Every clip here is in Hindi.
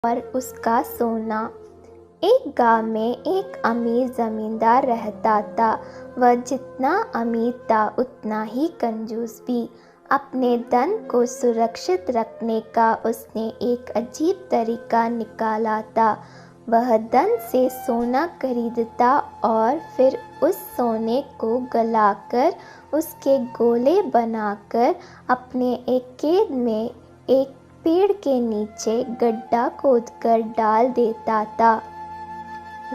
और उसका सोना। एक गांव में एक अमीर ज़मींदार रहता था। वह जितना अमीर था उतना ही कंजूस भी। अपने धन को सुरक्षित रखने का उसने एक अजीब तरीका निकाला था। वह धन से सोना खरीदता और फिर उस सोने को गलाकर उसके गोले बनाकर अपने एक खेत में एक पेड़ के नीचे गड्ढा खोदकर डाल देता था।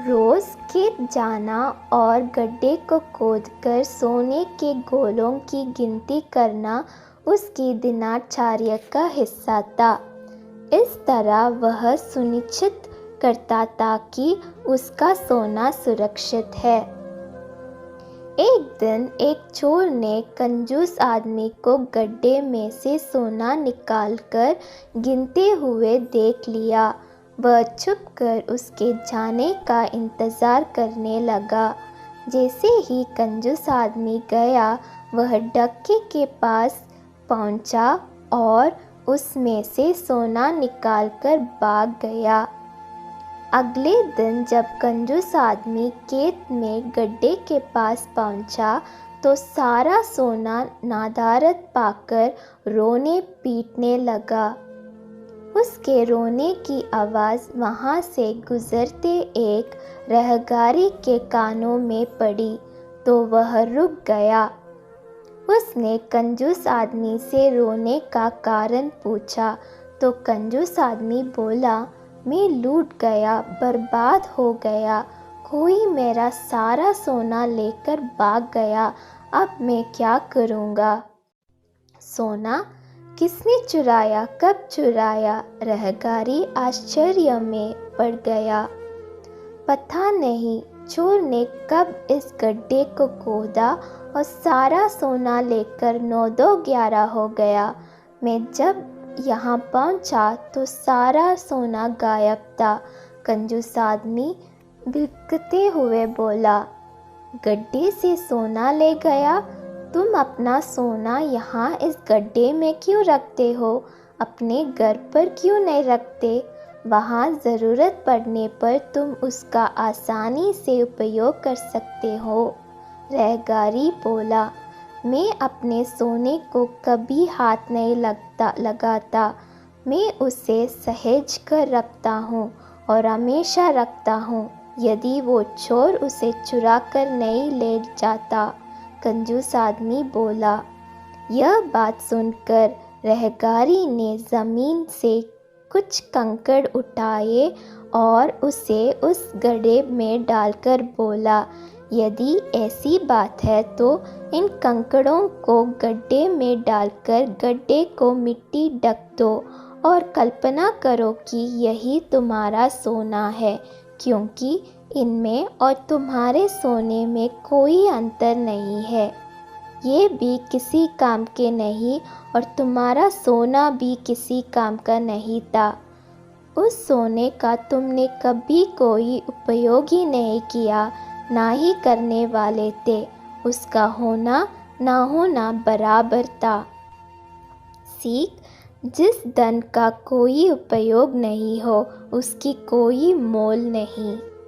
रोज़ खेत जाना और गड्ढे को खोदकर सोने के गोलों की गिनती करना उसकी दिनचर्या का हिस्सा था। इस तरह वह सुनिश्चित करता था कि उसका सोना सुरक्षित है। एक दिन एक चोर ने कंजूस आदमी को गड्ढे में से सोना निकालकर गिनते हुए देख लिया। वह छुपकर उसके जाने का इंतज़ार करने लगा। जैसे ही कंजूस आदमी गया, वह डक्के के पास पहुंचा और उसमें से सोना निकालकर भाग गया। अगले दिन जब कंजूस आदमी खेत में गड्ढे के पास पहुंचा, तो सारा सोना नदारद पाकर रोने पीटने लगा। उसके रोने की आवाज़ वहाँ से गुजरते एक रहगारी के कानों में पड़ी तो वह रुक गया। उसने कंजूस आदमी से रोने का कारण पूछा तो कंजूस आदमी बोला, मैं लूट गया, बर्बाद हो गया, कोई मेरा सारा सोना लेकर भाग गया, अब मैं क्या करूँगा? सोना किसने चुराया, कब चुराया? रहगारी आश्चर्य में पड़ गया। पता नहीं, चोर ने कब इस गड्ढे को खोदा और सारा सोना लेकर 9-2-11 हो गया। मैं जब यहाँ पहुँचा तो सारा सोना गायब था। कंजूस आदमी बिलखते हुए बोला, गड्ढे से सोना ले गया? तुम अपना सोना यहाँ इस गड्ढे में क्यों रखते हो? अपने घर पर क्यों नहीं रखते? वहाँ ज़रूरत पड़ने पर तुम उसका आसानी से उपयोग कर सकते हो। रहगारी बोला, मैं अपने सोने को कभी हाथ नहीं लगाता। मैं उसे सहेज कर रखता हूँ और हमेशा रखता हूँ, यदि वो चोर उसे चुरा कर नहीं ले जाता। कंजूस आदमी बोला। यह बात सुनकर रहगारी ने ज़मीन से कुछ कंकड़ उठाए और उसे उस गड्ढे में डालकर बोला, यदि ऐसी बात है तो इन कंकड़ों को गड्ढे में डालकर गड्ढे को मिट्टी ढक दो और कल्पना करो कि यही तुम्हारा सोना है, क्योंकि इनमें और तुम्हारे सोने में कोई अंतर नहीं है। ये भी किसी काम के नहीं और तुम्हारा सोना भी किसी काम का नहीं था। उस सोने का तुमने कभी कोई उपयोग ही नहीं किया, ना ही करने वाले थे। उसका होना ना होना बराबर था। सीख, जिस धन का कोई उपयोग नहीं हो, उसकी कोई मोल नहीं।